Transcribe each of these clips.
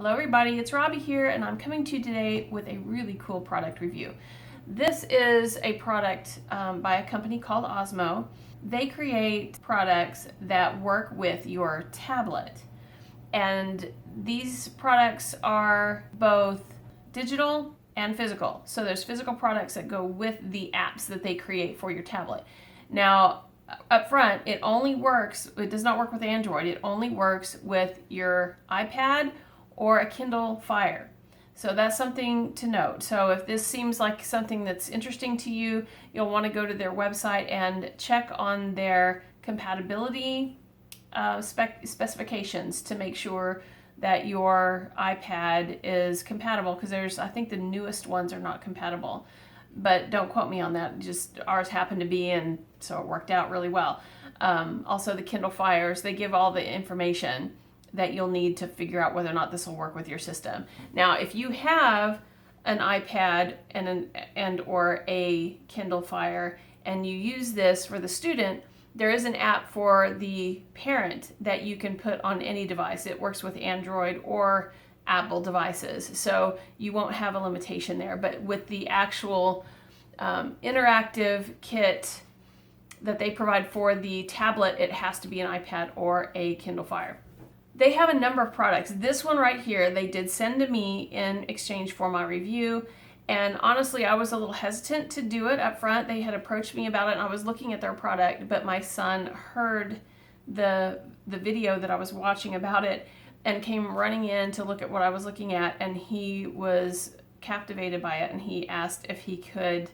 Hello everybody, it's Robbie here and I'm coming to you today with a really cool product review. This is a product by a company called Osmo. They create products that work with your tablet. And these products are both digital and physical. So there's physical products that go with the apps that they create for your tablet. Now, up front, it does not work with Android. It only works with your iPad or a Kindle Fire. So that's something to note. So if this seems like something that's interesting to you, you'll want to go to their website and check on their compatibility specifications to make sure that your iPad is compatible, because I think the newest ones are not compatible. But don't quote me on that. Just ours happened to be, and so it worked out really well. Also, the Kindle Fires, they give all the information that you'll need to figure out whether or not this will work with your system. Now, if you have an iPad and or a Kindle Fire and you use this for the student, there is an app for the parent that you can put on any device. It works with Android or Apple devices, so you won't have a limitation there. But with the actual interactive kit that they provide for the tablet, it has to be an iPad or a Kindle Fire. They have a number of products. This one right here, they did send to me in exchange for my review. And honestly, I was a little hesitant to do it up front. They had approached me about it and I was looking at their product, but my son heard the video that I was watching about it and came running in to look at what I was looking at, and he was captivated by it and he asked if he could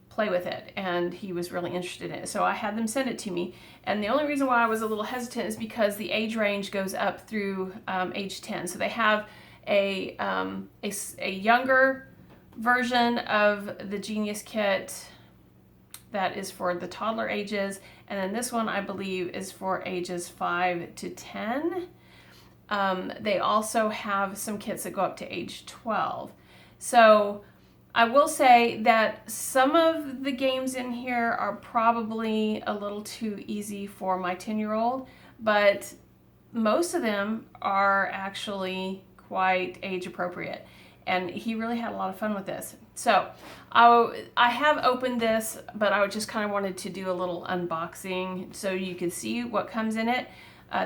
play with it, and he was really interested in it. So I had them send it to me, and the only reason why I was a little hesitant is because the age range goes up through age 10. So they have a younger version of the Genius kit that is for the toddler ages, and then this one I believe is for ages 5 to 10. They also have some kits that go up to age 12. So I will say that some of the games in here are probably a little too easy for my 10-year-old, but most of them are actually quite age appropriate. And he really had a lot of fun with this. So I have opened this, but I just kind of wanted to do a little unboxing so you can see what comes in it.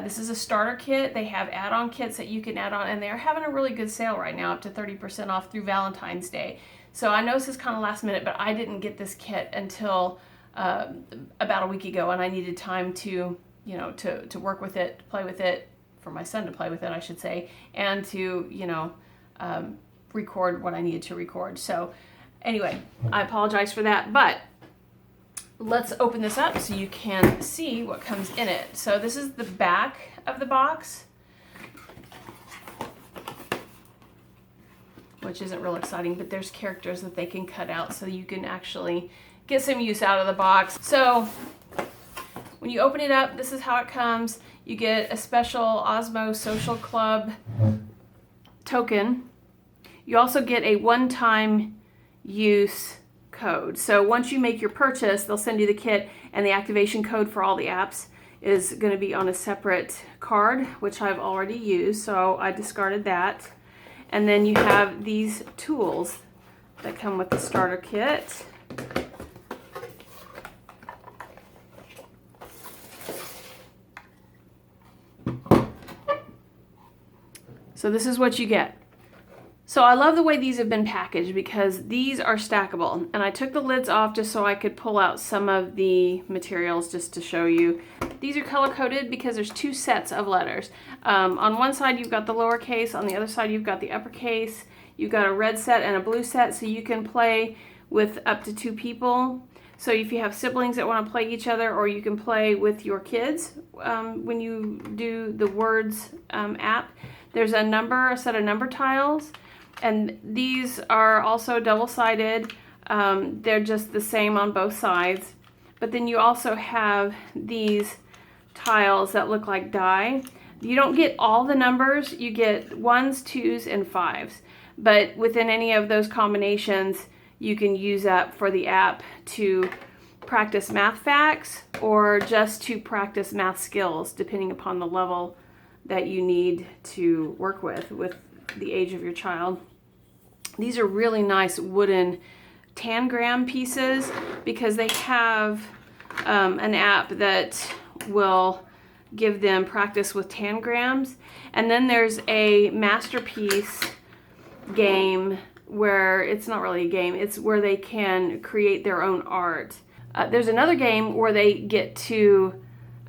This is a starter kit. They have add-on kits that you can add on, and they're having a really good sale right now, up to 30% off through Valentine's Day. So I know this is kind of last minute, but I didn't get this kit until about a week ago, and I needed time to work with it, to play with it, for my son to play with it, I should say, and to, record what I needed to record. So anyway, I apologize for that, but let's open this up so you can see what comes in it. So this is the back of the box, which isn't real exciting, but there's characters that they can cut out so you can actually get some use out of the box. So when you open it up, this is how it comes. You get a special Osmo Social Club token. You also get a one-time use code. So once you make your purchase, they'll send you the kit, and the activation code for all the apps is going to be on a separate card, which I've already used, so I discarded that. And then you have these tools that come with the starter kit. So this is what you get. So I love the way these have been packaged, because these are stackable, and I took the lids off just so I could pull out some of the materials just to show you. These are color coded because there's two sets of letters. On one side you've got the lowercase, on the other side you've got the uppercase. You've got a red set and a blue set, so you can play with up to 2 people. So if you have siblings that want to play each other, or you can play with your kids when you do the Words app. There's a set of number tiles. And these are also double-sided. They're just the same on both sides. But then you also have these tiles that look like die. You don't get all the numbers. You get 1s, 2s, and 5s. But within any of those combinations, you can use that for the app to practice math facts or just to practice math skills, depending upon the level that you need to work with the age of your child. These are really nice wooden tangram pieces because they have an app that will give them practice with tangrams. And then there's a masterpiece game where it's not really a game, it's where they can create their own art. There's another game where they get to,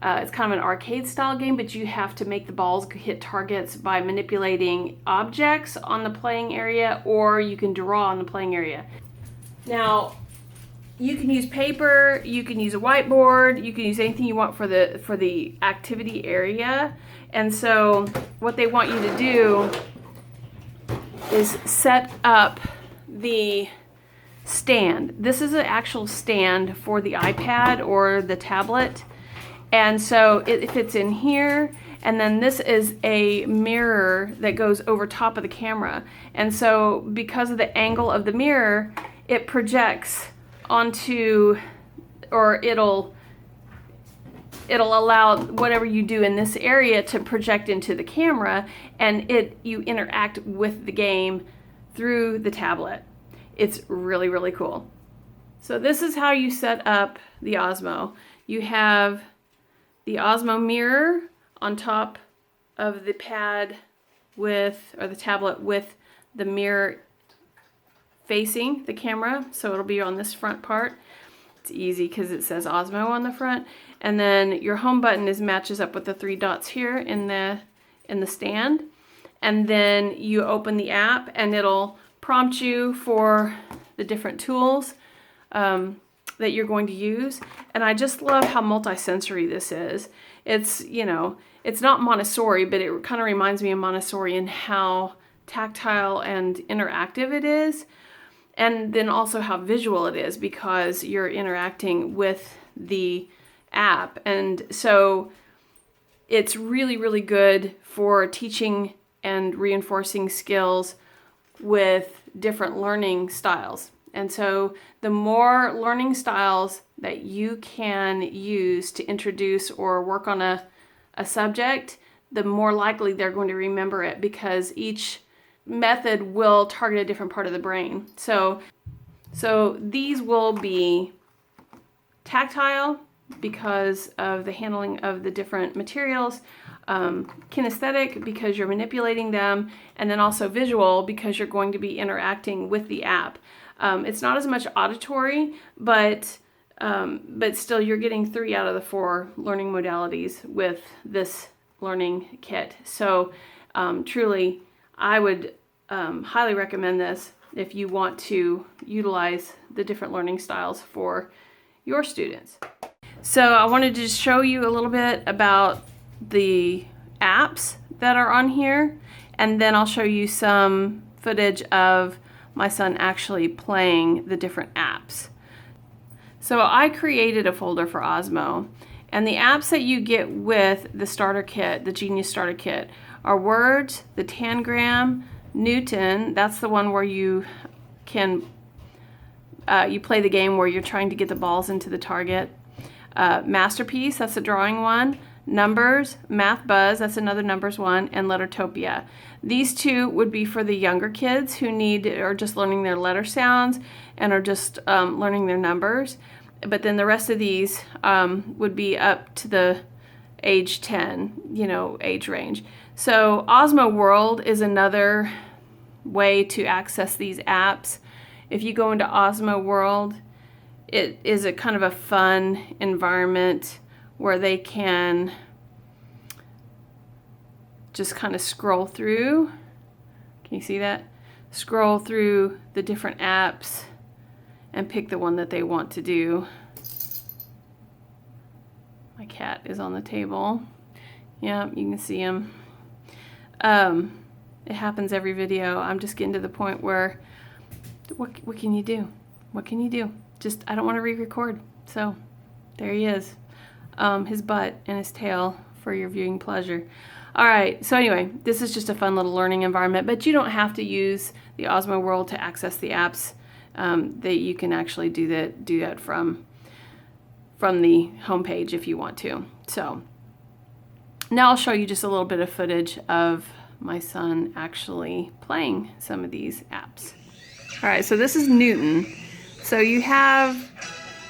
it's kind of an arcade style game, but you have to make the balls hit targets by manipulating objects on the playing area, or you can draw on the playing area. Now, you can use paper, you can use a whiteboard, you can use anything you want for the activity area. And so what they want you to do is set up the stand. This is an actual stand for the iPad or the tablet. And so it fits in here. And then this is a mirror that goes over top of the camera. And so because of the angle of the mirror, it projects onto, or it'll allow whatever you do in this area to project into the camera, and you interact with the game through the tablet. It's really, really cool. So this is how you set up the Osmo. You have the Osmo mirror on top of the pad or the tablet with the mirror facing the camera. So it'll be on this front part. It's easy because it says Osmo on the front. And then your home button matches up with the 3 dots here in the stand. And then you open the app and it'll prompt you for the different tools that you're going to use. And I just love how multi-sensory this is. It's, it's not Montessori, but it kind of reminds me of Montessori in how tactile and interactive it is. And then also how visual it is because you're interacting with the app. And so it's really, really good for teaching and reinforcing skills with different learning styles. And so the more learning styles that you can use to introduce or work on a subject, the more likely they're going to remember it because each method will target a different part of the brain. So these will be tactile because of the handling of the different materials, kinesthetic because you're manipulating them, and then also visual because you're going to be interacting with the app. It's not as much auditory, but still you're getting 3 out of the 4 learning modalities with this learning kit. So truly, I would highly recommend this if you want to utilize the different learning styles for your students. So I wanted to just show you a little bit about the apps that are on here, and then I'll show you some footage of my son actually playing the different apps. So I created a folder for Osmo, and the apps that you get with the starter kit, the Genius starter kit, are Words, the Tangram, Newton, that's the one where you can you play the game where you're trying to get the balls into the target. Masterpiece, that's the drawing one. Numbers, Math Buzz, that's another numbers one, and Lettertopia. These 2 would be for the younger kids who are just learning their letter sounds and are just learning their numbers. But then the rest of these would be up to the age 10, age range. So Osmo World is another way to access these apps. If you go into Osmo World, it is a kind of a fun environment where they can just kind of scroll through. Can you see that? Scroll through the different apps and pick the one that they want to do. My cat is on the table. Yeah, you can see him. It happens every video. I'm just getting to the point where, what can you do? What can you do? Just, I don't want to re-record. So, there he is. His butt and his tail for your viewing pleasure. All right, so anyway, this is just a fun little learning environment, but you don't have to use the Osmo World to access the apps. That you can actually do that from the homepage if you want to. So now I'll show you just a little bit of footage of my son actually playing some of these apps. All right, so this is Newton. So you have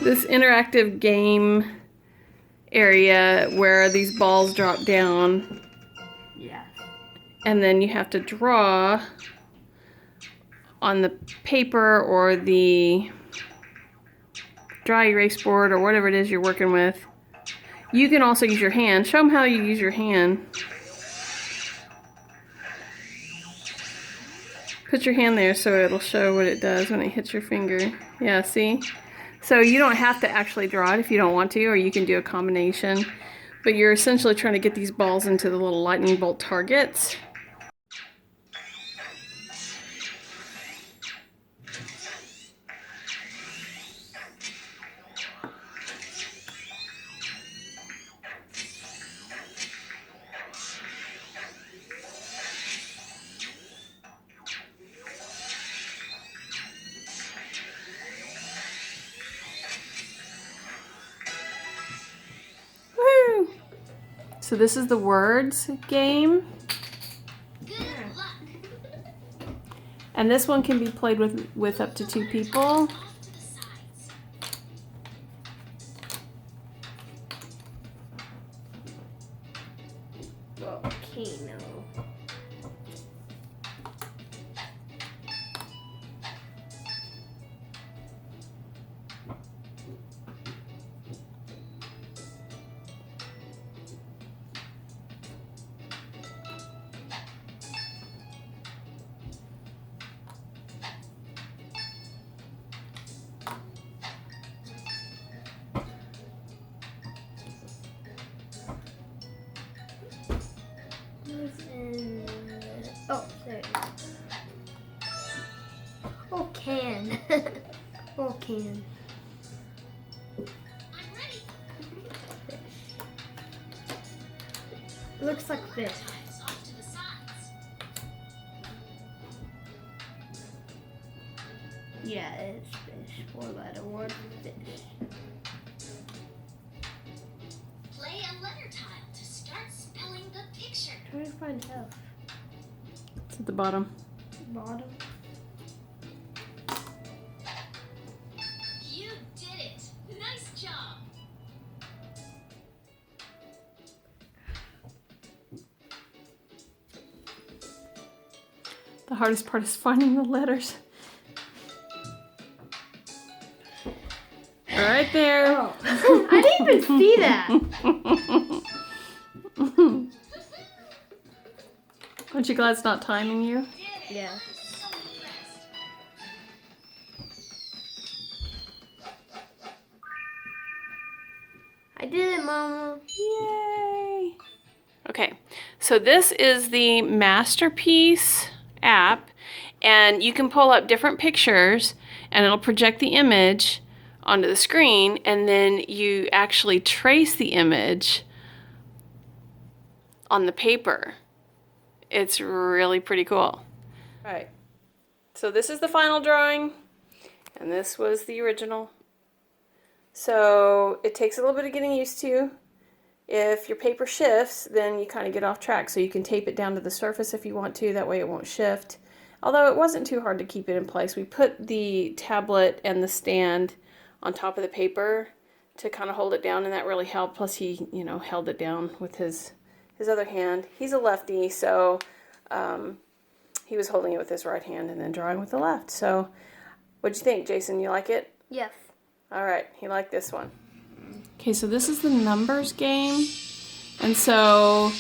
this interactive game area where these balls drop down. Yeah. And then you have to draw on the paper or the dry erase board or whatever it is you're working with. You can also use your hand. Show them how you use your hand. Put your hand there so it'll show what it does when it hits your finger. Yeah, see? So you don't have to actually draw it if you don't want to, or you can do a combination. But you're essentially trying to get these balls into the little lightning bolt targets. Woo! So this is the words game. And this one can be played with up to 2 people. Volcano. Oh, there. Oh, can. Oh, can. I'm ready. It looks like fish. Yeah, it's fish. 4-letter word, fish. Play a letter tile to start spelling the picture. Trying to find F. It's at the bottom. Bottom. You did it. Nice job. The hardest part is finding the letters. Right there. Oh. I didn't even see that. Aren't you glad it's not timing you? Yeah. So impressed. I did it, Mama. Yay! Okay, so this is the Masterpiece app, and you can pull up different pictures and it'll project the image onto the screen, and then you actually trace the image on the paper. It's really pretty cool. All right, so this is the final drawing, and this was the original. So it takes a little bit of getting used to. If your paper shifts, then you kind of get off track, so you can tape it down to the surface if you want to, that way it won't shift. Although it wasn't too hard to keep it in place. We put the tablet and the stand on top of the paper to kind of hold it down, and that really helped. Plus he, held it down with his other hand. He's a lefty, so he was holding it with his right hand and then drawing with the left. So what'd you think, Jason? You like it? Yes. All right, he liked this one. Okay, so this is the numbers game. And so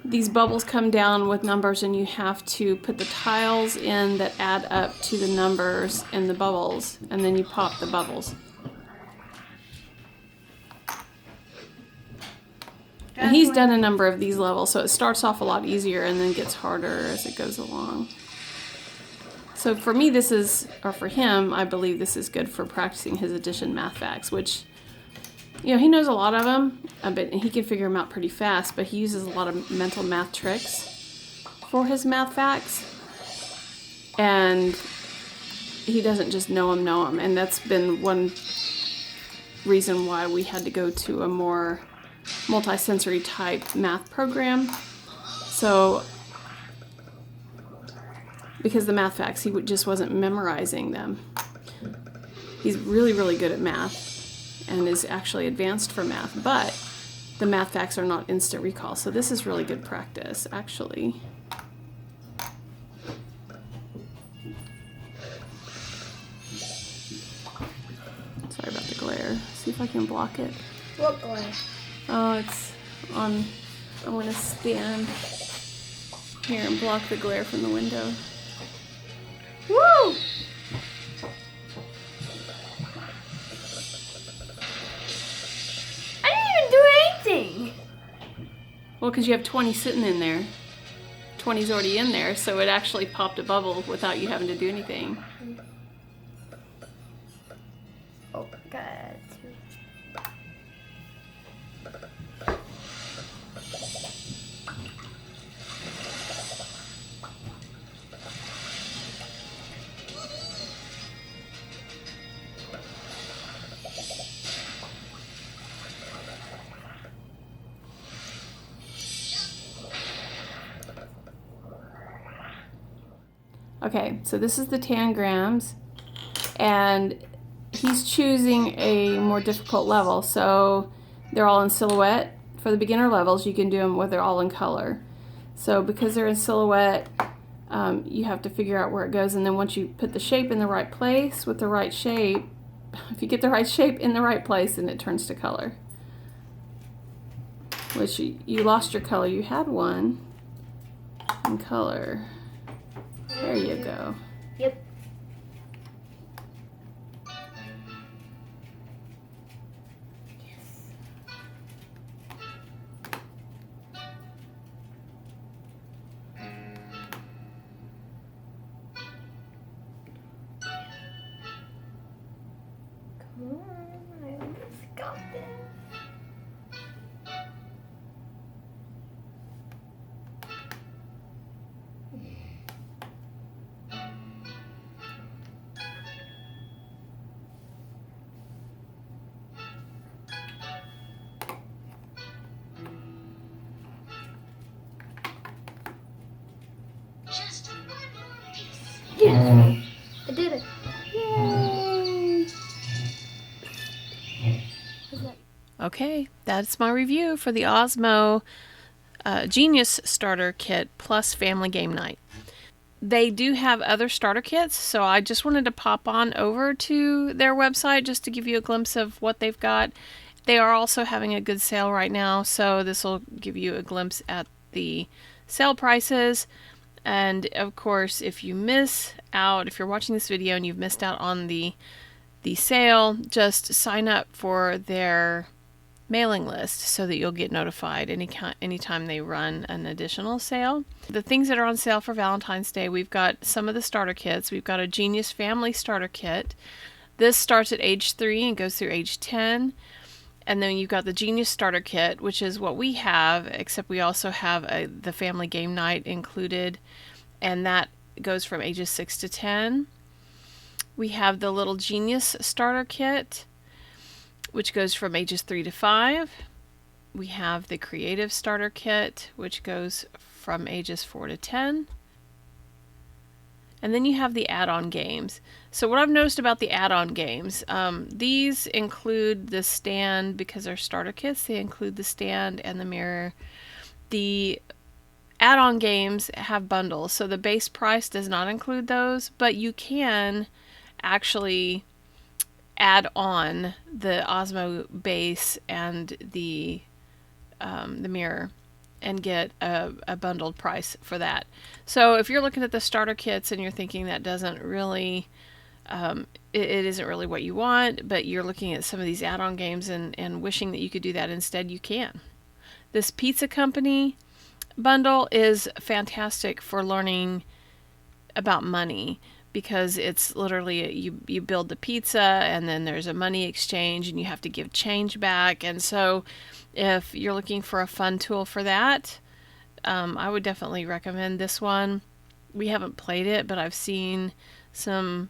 these bubbles come down with numbers, and you have to put the tiles in that add up to the numbers in the bubbles, and then you pop the bubbles. And he's done a number of these levels, so it starts off a lot easier and then gets harder as it goes along. So for me, for him, I believe this is good for practicing his addition math facts, which, he knows a lot of them, but he can figure them out pretty fast, but he uses a lot of mental math tricks for his math facts. And he doesn't just know them. And that's been one reason why we had to go to a more multisensory type math program. So because the math facts, just wasn't memorizing them. He's really, really good at math and is actually advanced for math, but the math facts are not instant recall. So this is really good practice, actually. Sorry about the glare. See if I can block it. What glare? Oh, it's on. I'm going to stand here and block the glare from the window. Woo! I didn't even do anything. Well, because you have 20 sitting in there. 20's already in there, so it actually popped a bubble without you having to do anything. Oh, God. Okay, so this is the tangrams, and he's choosing a more difficult level. So they're all in silhouette. For the beginner levels, you can do them where they're all in color. So because they're in silhouette, you have to figure out where it goes, and then once you put the shape in the right place with the right shape, if you get the right shape in the right place, then it turns to color. Which you lost your color. You had one in color. There you go. Yep. Come on, I almost got this. Just one more piece. Yes, I did it. Yay! Okay, that's my review for the Osmo Genius Starter Kit plus Family Game Night. They do have other starter kits, so I just wanted to pop on over to their website just to give you a glimpse of what they've got. They are also having a good sale right now, so this will give you a glimpse at the sale prices. And of course, if you miss out, if you're watching this video and you've missed out on the sale, just sign up for their mailing list so that you'll get notified anytime they run an additional sale. The things that are on sale for Valentine's Day, we've got some of the starter kits. We've got a Genius Family Starter Kit. This starts at age 3 and goes through age 10. And then you've got the Genius Starter Kit, which is what we have, except we also have the Family Game Night included, and that goes from ages 6 to 10. We have the little Genius Starter Kit, which goes from ages 3 to 5. We have the Creative Starter Kit, which goes from ages 4 to 10. And then you have the add-on games. So what I've noticed about the add-on games, these include the stand, because they're starter kits, they include the stand and the mirror. The add-on games have bundles, so the base price does not include those, but you can actually add on the Osmo base and the mirror and get a bundled price for that. So if you're looking at the starter kits and you're thinking that doesn't really, it isn't really what you want, but you're looking at some of these add-on games and wishing that you could do that instead, you can. This Pizza Company bundle is fantastic for learning about money, because it's literally you build the pizza and then there's a money exchange and you have to give change back. And so if you're looking for a fun tool for that, I would definitely recommend this one. We haven't played it, but I've seen some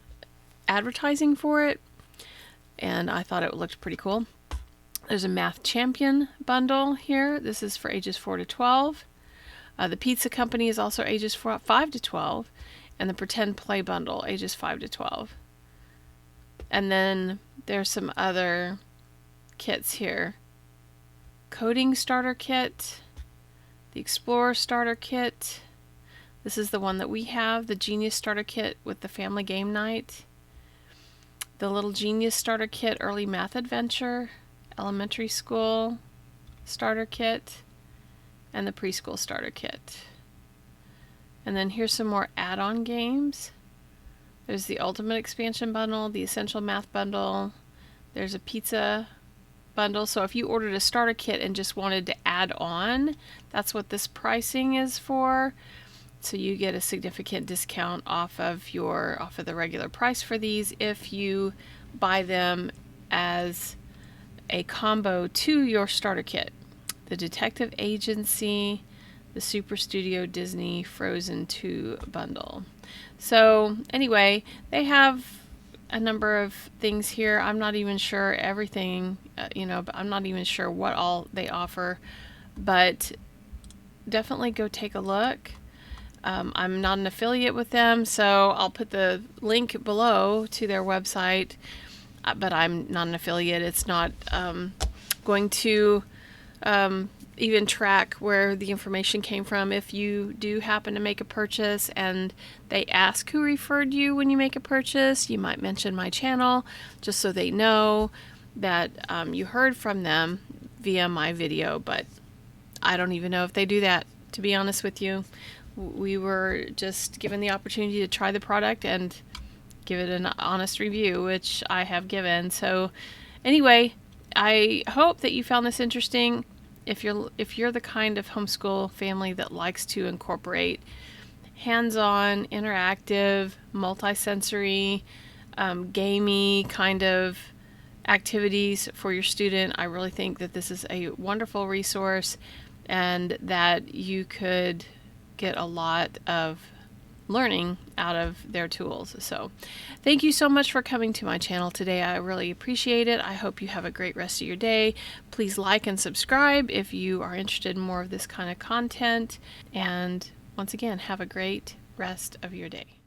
advertising for it and I thought it looked pretty cool. There's a Math Champion bundle here. This is for ages 4 to 12. The Pizza Company is also ages 5 to 12. and the Pretend Play Bundle, ages 5 to 12. And then there's some other kits here. Coding Starter Kit, the Explorer Starter Kit. This is the one that we have, the Genius Starter Kit with the Family Game Night. The Little Genius Starter Kit, Early Math Adventure, Elementary School Starter Kit, and the Preschool Starter Kit. And then here's some more add-on games. There's the Ultimate Expansion Bundle, the Essential Math Bundle. There's a Pizza Bundle. So if you ordered a starter kit and just wanted to add on, that's what this pricing is for. So you get a significant discount off of the regular price for these if you buy them as a combo to your starter kit. The Detective Agency, the Super Studio Disney Frozen 2 bundle. So anyway, they have a number of things here. I'm not even sure everything, but I'm not even sure what all they offer, but definitely go take a look. I'm not an affiliate with them, so I'll put the link below to their website, but I'm not an affiliate. It's not going to even track where the information came from. If you do happen to make a purchase and they ask who referred you when you make a purchase, you might mention my channel just so they know that you heard from them via my video, but I don't even know if they do that, to be honest with you. We were just given the opportunity to try the product and give it an honest review, which I have given. So anyway, I hope that you found this interesting. If you're the kind of homeschool family that likes to incorporate hands-on, interactive, multisensory, gamey kind of activities for your student, I really think that this is a wonderful resource and that you could get a lot of learning out of their tools. So thank you so much for coming to my channel today. I really appreciate it. I hope you have a great rest of your day. Please like and subscribe if you are interested in more of this kind of content. And once again, have a great rest of your day.